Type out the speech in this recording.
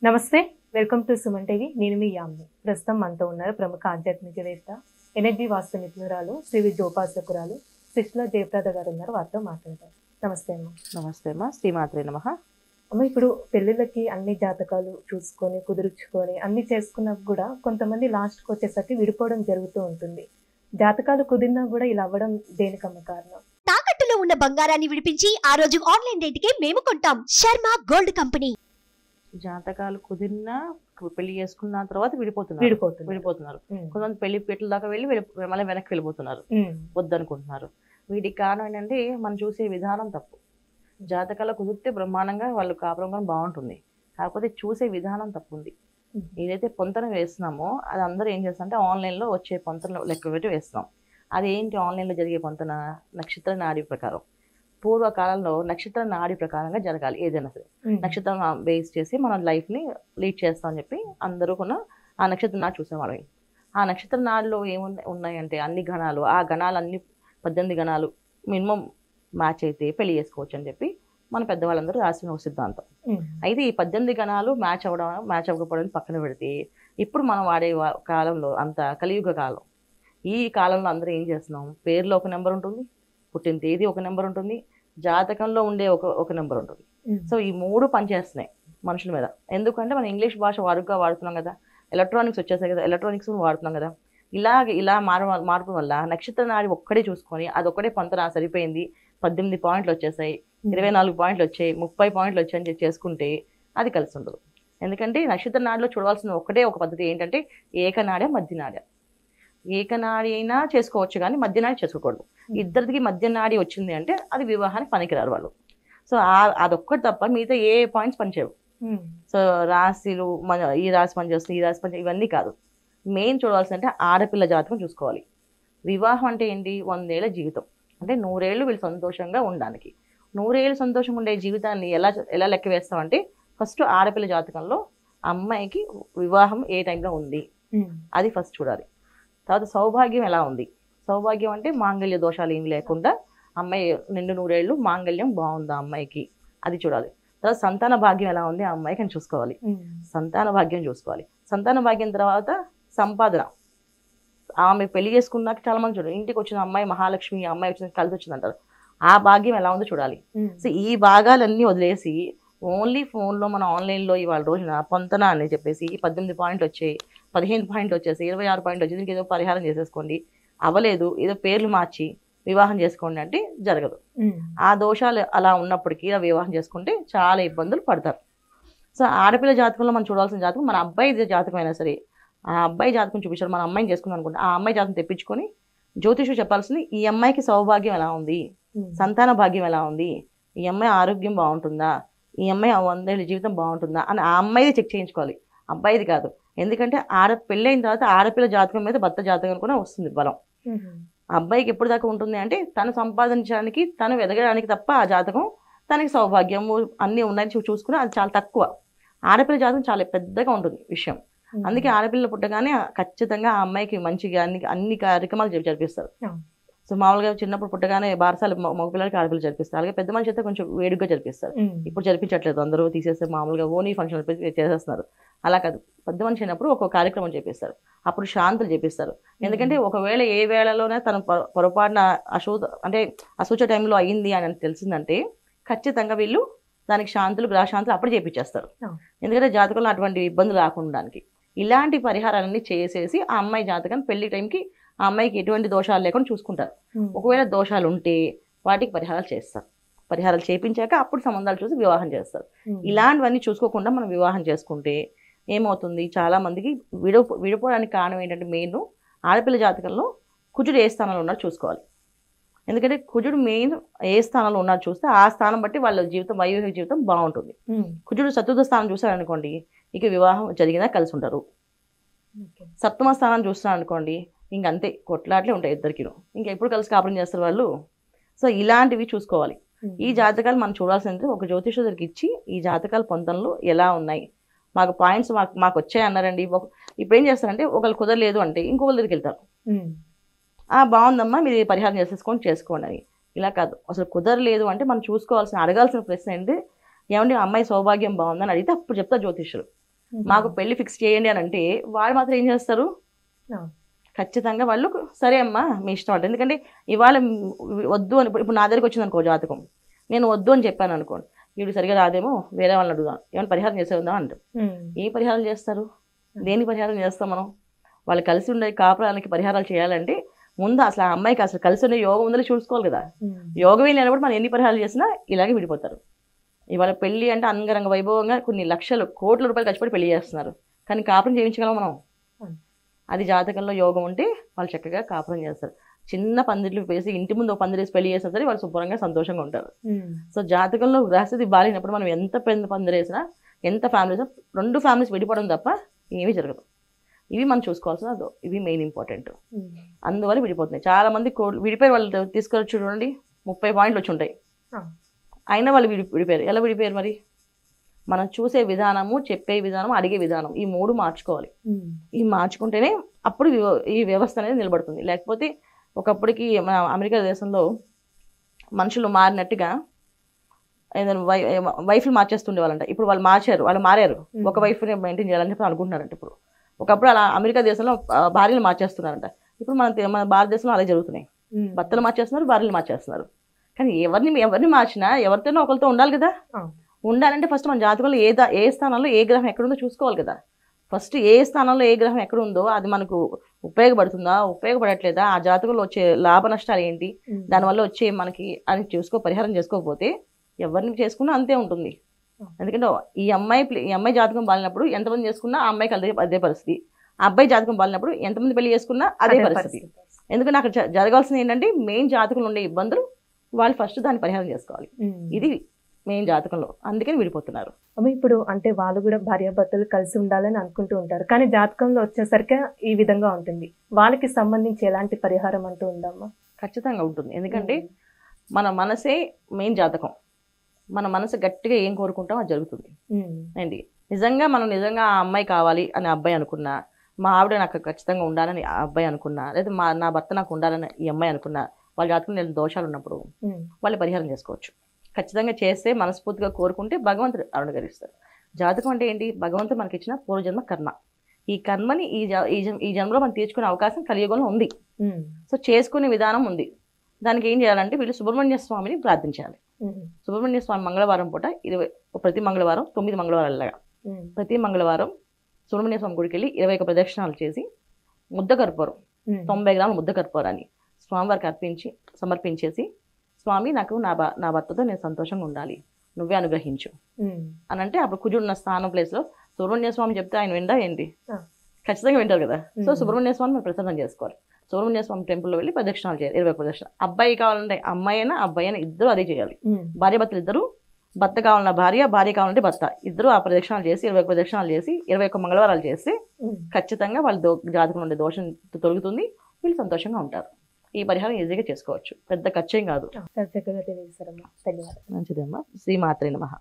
నమస్తే, welcome to Suman TV. నేను మీ యామ్ని. ప్రస్తుతం మనతో ఉన్నారు ప్రముఖ ఆధ్యాత్మికవేత్త, ఎనర్జీ వాస్తు నిపుణురాలు, శ్రీ విద్యోపాసకురాలు శిష్ల జయప్రద గారు ఉన్నారు. వారితో మాట్లాడతారు. నమస్తే అమ్మ. నమస్తే అమ్మా. శ్రీమాత్రే నమః. అమ్మ, ఇప్పుడు పెళ్ళిళ్ళకి అన్ని జాతకాలు చూసుకొని కుదుర్చుకొని అన్ని చేసుకున్నా కూడా కొంతమంది లాస్ట్కి వచ్చేసరికి విడిపోవడం జరుగుతూ ఉంటుంది. జాతకాలు కుదిరినా కూడా ఇలా అవ్వడం దేనికమ్మ కారణం? తాకట్టులో ఉన్న బంగారాన్ని విడిపించి ఆ రోజు ఆన్లైన్ రేటుకే మేము కొంటాం. Sharma gold company. జాతకాలు కుదిరినా పెళ్లి చేసుకున్న తర్వాత విడిపోతున్నారు. కొంతమంది పెళ్లి పీటల దాకా వెళ్ళి మళ్ళీ వెనక్కి వెళ్ళిపోతున్నారు, వద్దనుకుంటున్నారు. వీటికి కారణం ఏంటంటే మనం చూసే విధానం తప్పు. జాతకాలు కుదిరితే బ్రహ్మాండంగా వాళ్ళు కాపురం కూడా బాగుంటుంది, కాకపోతే చూసే విధానం తప్పు ఉంది. ఏదైతే పొంతన వేస్తున్నామో అది అందరూ ఏం చేస్తారంటే ఆన్లైన్లో వచ్చే పొంతన లెక్క పెట్టి వేస్తున్నాం. అది ఏంటి ఆన్లైన్లో జరిగే పొంతన? నక్షత్ర నాడి ప్రకారం. పూర్వకాలంలో నక్షత్ర నాడి ప్రకారంగా జరగాలి ఏదైనా సరే. నక్షత్రం బేస్ చేసి మన లైఫ్ని లీడ్ చేస్తామని చెప్పి అందరూ కూడా ఆ నక్షత్ర నాడు చూసేవాళ్ళం. ఆ నక్షత్ర నాడులో ఉన్నాయంటే అన్ని గణాలు, ఆ గణాలు అన్ని 18 గణాలు మినిమం మ్యాచ్ అయితే పెళ్లి చేసుకోవచ్చు అని చెప్పి మన పెద్దవాళ్ళందరూ రాసిన ఒక సిద్ధాంతం. అయితే ఈ 18 గణాలు మ్యాచ్ అవ్వకపోవడం పక్కన పెడితే ఇప్పుడు మనం వాడే కాలంలో అంత కలియుగ కాలం. ఈ కాలంలో అందరూ ఏం చేస్తున్నాం? పేరులో ఒక నెంబర్ ఉంటుంది, పుట్టిన తేదీ ఒక నెంబర్ ఉంటుంది, జాతకంలో ఉండే ఒక నెంబర్ ఉంటుంది. సో ఈ 3 పనిచేస్తున్నాయి మనుషుల మీద. ఎందుకంటే మనం ఇంగ్లీష్ భాష వాడుతున్నాం కదా, ఎలక్ట్రానిక్స్ వచ్చేసాయి కదా, ఎలక్ట్రానిక్స్ వాడుతున్నాం కదా. ఇలా మార్పు వల్ల నక్షత్ర నాడి ఒక్కడే చూసుకొని అదొక్కడే పొంతన సరిపోయింది, 18 పాయింట్లు వచ్చేసాయి, 24 పాయింట్లు వచ్చాయి, 30 పాయింట్లు వచ్చాయని చేసుకుంటే అది కలిసి ఉండదు. ఎందుకంటే నక్షత్ర నాడిలో చూడవలసిన ఒక పద్ధతి ఏంటంటే ఏకనాడే మధ్యనాడే. ఏకనాడి అయినా చేసుకోవచ్చు కానీ మధ్యనాడి చేసుకోకూడదు. ఇద్దరికి మధ్యనాడి వచ్చింది అంటే అది వివాహానికి పనికిరారు వాళ్ళు. సో అదొక్కటి తప్ప మిగతా ఏ పాయింట్స్ పనిచేయవు. సో రాశిలు ఈ రాశి పనిచేస్తుంది, ఈ రాశి పని ఇవన్నీ కాదు. మెయిన్ చూడవలసిన అంటే ఆడపిల్ల జాతకం చూసుకోవాలి. వివాహం అంటే ఏంటి? 100 ఏళ్ల జీవితం. అంటే 100 ఏళ్ళు వీళ్ళు సంతోషంగా ఉండడానికి. 100 ఏళ్ళు సంతోషంగా ఉండే జీవితాన్ని ఎలా లెక్క వేస్తామంటే ఫస్ట్ ఆడపిల్ల జాతకంలో అమ్మాయికి వివాహం ఏ టైంలో ఉంది అది ఫస్ట్ చూడాలి. తర్వాత సౌభాగ్యం ఎలా ఉంది? సౌభాగ్యం అంటే మాంగళ్య దోషాలు ఏమి లేకుండా అమ్మాయి నిండు 100 ఏళ్ళు మాంగళ్యం బాగుందా అమ్మాయికి, అది చూడాలి. తర్వాత సంతాన భాగ్యం ఎలా ఉంది ఆ అమ్మాయికి అని చూసుకోవాలి. సంతాన భాగ్యం చూసుకోవాలి. సంతాన భాగ్యం తర్వాత సంపాదన. ఆమె పెళ్లి చేసుకున్నాక చాలా మంది చూడాలి, ఇంటికి వచ్చిన అమ్మాయి మహాలక్ష్మి, అమ్మాయి వచ్చిన కలిసి వచ్చింది అంటారు. ఆ భాగ్యం ఎలా ఉందో చూడాలి. సో ఈ భాగాలన్నీ వదిలేసి ఓన్లీ ఫోన్లో మన ఆన్లైన్లో ఇవాళ రోజున పొంతన అని చెప్పేసి 18 పాయింట్లు వచ్చాయి, 15 పాయింట్లు వచ్చేసి 26 పాయింట్లు వచ్చి దీనికి ఏదో పరిహారం చేసేసుకోండి, అవ్వలేదు ఏదో పేర్లు మార్చి వివాహం చేసుకోండి అంటే జరగదు. ఆ దోషాలు అలా ఉన్నప్పటికీ వివాహం చేసుకుంటే చాలా ఇబ్బందులు పడతారు. సో ఆడపిల్ల జాతకంలో మనం చూడాల్సిన జాతకం మన అబ్బాయి జాతకం అయినా సరే, ఆ అబ్బాయి జాతకం చూపించారు. మన అమ్మాయిని చేసుకుందాం అనుకుంటే ఆ అమ్మాయి జాతకం తెప్పించుకొని జ్యోతిషుడు చెప్పాల్సింది ఈ అమ్మాయికి సౌభాగ్యం ఎలా ఉంది, సంతాన భాగ్యం ఎలా ఉంది, ఈ అమ్మాయి ఆరోగ్యం బాగుంటుందా, ఈ అమ్మాయి 100 ఏళ్ళ జీవితం బాగుంటుందా అని ఆ అమ్మాయిది చెక్ చేయించుకోవాలి, అబ్బాయిది కాదు. ఎందుకంటే పెళ్ళైన తర్వాత ఆడపిల్ల జాతకం మీద భర్త జాతకం కూడా వస్తుంది బలం. అబ్బాయికి ఎప్పుడు దాకా ఉంటుంది అంటే తను సంపాదించడానికి, తను ఎదగడానికి తప్ప ఆ జాతకం తనకి సౌభాగ్యము అన్నీ ఉన్నాయని చూసుకుని అది చాలా తక్కువ. ఆడపిల్ల జాతకం చాలా పెద్దగా ఉంటుంది విషయం. అందుకే ఆడపిల్ల పుట్టగానే ఖచ్చితంగా ఆ అమ్మాయికి మంచిగా అన్ని కార్యక్రమాలు జరిపిస్తారు. సో మామూలుగా చిన్నప్పుడు పుట్టగానే బారసాలు మగపిల్లలకి ఆడపిల్ల జరిపిస్తారు, అలాగే పెద్ద మనిషి అయితే కొంచెం వేడుగ్గా జరిపిస్తారు. ఇప్పుడు జరిపించట్లేదు, అందరూ తీసేస్తే మామూలుగా ఓనీ ఫంక్షన్ చేసేస్తున్నారు. అలా కాదు, పెద్ద మనిషి అయినప్పుడు ఒక కార్యక్రమం చేపిస్తారు, అప్పుడు శాంతులు చేపిస్తారు. ఎందుకంటే ఒకవేళ ఏ వేళలోనే తన పొరపాటున అశుచ టైంలో అయ్యింది అని తెలిసిందంటే ఖచ్చితంగా వీళ్ళు దానికి శాంతులు గ్రహశాంతులు అప్పుడు చేపించేస్తారు. ఎందుకంటే జాతకంలో అటువంటి ఇబ్బందులు రాకుండానికి ఇలాంటి పరిహారాలన్నీ చేసేసి ఆ అమ్మాయి జాతకాన్ని పెళ్లి టైంకి ఆ అమ్మాయికి ఎటువంటి దోషాలు లేకుండా చూసుకుంటారు. ఒకవేళ దోషాలు ఉంటే వాటికి పరిహారాలు చేస్తారు. పరిహారాలు చేయించాక అప్పుడు సంబంధాలు చూసి వివాహం చేస్తారు. ఇలాంటివన్నీ చూసుకోకుండా మనం వివాహం చేసుకుంటే ఏమవుతుంది? చాలా మందికి విడిపోవడానికి కారణం ఏంటంటే మెయిన్ ఆడపిల్ల జాతకంలో కుజుడు ఏ స్థానంలో ఉన్నారో చూసుకోవాలి. ఎందుకంటే కుజుడు మెయిన్ ఏ స్థానంలో ఉన్నారో చూస్తే ఆ స్థానం బట్టి వాళ్ళ జీవితం, వైవాహిక జీవితం బాగుంటుంది. కుజుడు చతుర్థ స్థానం చూసారనుకోండి, ఇక వివాహం జరిగినా కలిసి ఉంటారు. సప్తమ స్థానం చూస్తున్నారు అనుకోండి, ఇంకంతే కొట్లాట్లే ఉంటాయి ఇద్దరికి, ఇంకా ఎప్పుడు కలిసి కాపురం చేస్తారు వాళ్ళు. సో ఇలాంటివి చూసుకోవాలి. ఈ జాతకాలు మనం చూడాల్సింది ఒక జ్యోతిషుడి దగ్గరికి ఇచ్చి ఈ జాతకాల పొంతనలు ఎలా ఉన్నాయి, మాకు పాయింట్స్ మాకు వచ్చాయి అన్నారండి. ఇప్పుడు ఏం చేస్తారంటే ఒకళ్ళు కుదరలేదు అంటే ఇంకొకరి దగ్గరికి వెళ్తారు, బాగుందమ్మా మీరు పరిహారం చేసుకోండి అని. ఇలా కాదు, అసలు కుదరలేదు అంటే మనం అడగాల్సిన ప్రశ్న ఏంటి, ఏమంటే అమ్మాయి సౌభాగ్యం బాగుందని అడిగితే అప్పుడు చెప్తారు జ్యోతిష్యులు. మాకు పెళ్లి ఫిక్స్ చేయండి అని అంటే వాళ్ళు మాత్రం ఏం చేస్తారు, ఖచ్చితంగా వాళ్ళు సరే అమ్మా మీ ఇష్టం అంటే. ఎందుకంటే ఇవాళ వద్దు అని ఇప్పుడు నా దగ్గరికి వచ్చింది అనుకో జాతకం, నేను వద్దు అని చెప్పాను అనుకోండి, వీడు సరిగా రాదేమో వేరే వాళ్ళని అడుగుదాం, ఏమైనా పరిహారం చేసేదా అంటారు. ఏ పరిహారం చేస్తారు, దేనికి పరిహారం చేస్తాం మనం? వాళ్ళు కలిసి ఉండే కాపురానికి పరిహారాలు చేయాలంటే ముందు అసలు ఆ అమ్మాయికి అసలు కలిసి ఉండే యోగం ఉందని చూసుకోవాలి కదా. యోగం లేనప్పుడు మనం ఎన్ని పరిహారాలు చేసినా ఇలాగే విడిపోతారు. ఇవాళ పెళ్లి అంటే అంగరంగ వైభవంగా కొన్ని లక్షలు కోట్ల రూపాయలు ఖర్చుపడి పెళ్లి చేస్తున్నారు, కానీ కాపురం చేయించగలం మనం? అది జాతకంలో యోగం ఉంటే వాళ్ళు చక్కగా కాపురం చేస్తారు. చిన్న పందిర్లు వేసి ఇంటి ముందు ఒక పందిరేసి పెళ్లి చేసినా సరే వాళ్ళు శుభ్రంగా సంతోషంగా ఉంటారు. సో జాతకంలో గ్రహస్థితి బాగాలేనప్పుడు మనం ఎంత పెద్ద పందిరేసినా ఎంత ఫ్యామిలీస్, 2 ఫ్యామిలీస్ విడిపోవడం తప్ప ఏమీ జరగదు. ఇవి మనం చూసుకోవాల్సిన ఇవి మెయిన్ ఇంపార్టెంట్. అందువల్ల విడిపోతున్నాయి చాలా మంది. విడిపోయి వాళ్ళు తీసుకొచ్చి చూడండి 30 పాయింట్లు వచ్చి ఉంటాయి, అయినా వాళ్ళు విడిపోయారు. ఎలా విడిపోయారు మరి? మనం చూసే విధానము, చెప్పే విధానం, అడిగే విధానం, ఈ 3 మార్చుకోవాలి. ఈ మార్చుకుంటేనే అప్పుడు ఈ వ్యవస్థ అనేది నిలబడుతుంది. లేకపోతే ఒకప్పటికి మన అమెరికా దేశంలో మనుషులు మారినట్టుగా ఏదైనా వైఫ్లు మార్చేస్తుండేవాళ్ళంట. ఇప్పుడు వాళ్ళు మారారు, ఒక వైఫ్ని మెయింటైన్ చేయాలని చెప్పి అనుకుంటున్నారంట. ఇప్పుడు ఒకప్పుడు అలా అమెరికా దేశంలో భార్యలు మార్చేస్తున్నారంట. ఇప్పుడు మన భారతదేశంలో అలా జరుగుతున్నాయి. భర్తలు మార్చేస్తున్నారు, భార్యలు మార్చేస్తున్నారు. కానీ ఎవరిని మార్చినా ఎవరితోనో ఒకరితో ఉండాలి కదా. ఉండాలంటే ఫస్ట్ మన జాతకంలో ఏ స్థానంలో ఏ గ్రహం ఎక్కడుందో చూసుకోవాలి కదా. ఫస్ట్ ఏ స్థానంలో ఏ గ్రహం ఎక్కడుందో అది మనకు ఉపయోగపడుతుందా, ఉపయోగపడట్లేదా, ఆ జాతకంలో వచ్చే లాభ నష్టాలు ఏంటి, దానివల్ల వచ్చే మనకి అని పరిహారం చేసుకోకపోతే ఎవరిని చేసుకున్నా అంతే ఉంటుంది. ఎందుకంటే ఈ అమ్మాయి జాతకం బాలినప్పుడు ఎంతమంది చేసుకున్నా ఆ అమ్మాయికి అదే పరిస్థితి, ఆ అబ్బాయి జాతకం బాలినప్పుడు ఎంతమంది పెళ్లి చేసుకున్నా అదే పరిస్థితి. ఎందుకంటే అక్కడ జరగాల్సింది ఏంటంటే మెయిన్ జాతకంలో ఉండే ఇబ్బందులు వాళ్ళు ఫస్ట్ దాన్ని పరిహారం చేసుకోవాలి. ఇది మెయిన్ జాతకంలో, అందుకని విడిపోతున్నారు. ఇప్పుడు అంటే వాళ్ళు కూడా భార్యాభర్తలు కలిసి ఉండాలని అనుకుంటూ ఉంటారు, కానీ జాతకంలో వచ్చేసరికి ఈ విధంగా ఉంటుంది. వాళ్ళకి సంబంధించి ఎలాంటి పరిహారం అంటూ ఉందమ్మా? ఖచ్చితంగా ఉంటుంది. ఎందుకంటే మన మనసే మెయిన్ జాతకం. మన మనసు గట్టిగా ఏం కోరుకుంటాం అది జరుగుతుంది అండి. నిజంగా ఆ అమ్మాయి కావాలి అని అబ్బాయి అనుకున్నా, మా ఆవిడ నాకు ఖచ్చితంగా ఉండాలని ఆ అబ్బాయి అనుకున్నా, లేదా నా భర్త నాకు ఉండాలని ఈ అమ్మాయి అనుకున్నా, వాళ్ళ జాతకంలో దోషాలు ఉన్నప్పుడు వాళ్ళు పరిహారం చేసుకోవచ్చు. ఖచ్చితంగా చేస్తే మనస్ఫూర్తిగా కోరుకుంటే భగవంతుడు అనుగ్రహిస్తారు. జాతకం అంటే ఏంటి? భగవంతుడు మనకి ఇచ్చిన పూర్వజన్మ కర్మ. ఈ కర్మని ఈ జన్మలో మనం తీర్చుకునే అవకాశం కలియుగంలో ఉంది. సో చేసుకునే విధానం ఉంది. దానికి ఏం చేయాలంటే వీళ్ళు సుబ్రహ్మణ్య స్వామిని ప్రార్థించాలి. సుబ్రహ్మణ్య స్వామి మంగళవారం పూట ప్రతి మంగళవారం 9 మంగళవారాలుగా ప్రతి మంగళవారం సుబ్రహ్మణ్య స్వామి గుడికి వెళ్ళి 21 ప్రదక్షిణాలు చేసి ముద్ద కర్పూరం 90 గ్రాముల ముద్ద కర్పూరాన్ని స్వామివారికి సమర్పించేసి, స్వామి నాకు నా భర్తతో నేను సంతోషంగా ఉండాలి, నువ్వే అనుగ్రహించు అని అంటే అప్పుడు కుజుడున్న స్థానం ప్లేస్లో సుబ్రహ్మణ్య స్వామి చెప్తే ఆయన విందా ఏంటి? ఖచ్చితంగా వింటారు కదా. సో సుబ్రహ్మణ్య స్వామి మనం ప్రసన్నం చేసుకోవాలి. సుబ్రహ్మణ్య స్వామి టెంపుల్లో వెళ్ళి ప్రదక్షిణాలు చేయాలి, 21 ప్రదక్షిణ. అబ్బాయి కావాలంటే అమ్మాయి అయినా అబ్బాయి అయినా ఇద్దరు అదే చేయాలి. భార్య భర్తలు ఇద్దరు, భర్త కావాలన్న భార్య కావాలంటే భర్త, ఇద్దరు ఆ ప్రదక్షిణాలు చేసి 21 ప్రదక్షిణాలు చేసి 21 మంగళవారాలు చేస్తే ఖచ్చితంగా వాళ్ళ జాతకం ఉండే దోషం తొలగుతుంది, వీళ్ళు సంతోషంగా ఉంటారు. ఈ పరిహారం ఈజీగా చేసుకోవచ్చు, పెద్ద ఖర్చేం కాదు. చక్కగా తెలియజేశారమ్మా, ధన్యవాదాలు. మంచిదమ్మా. శ్రీమాత్రే నమః.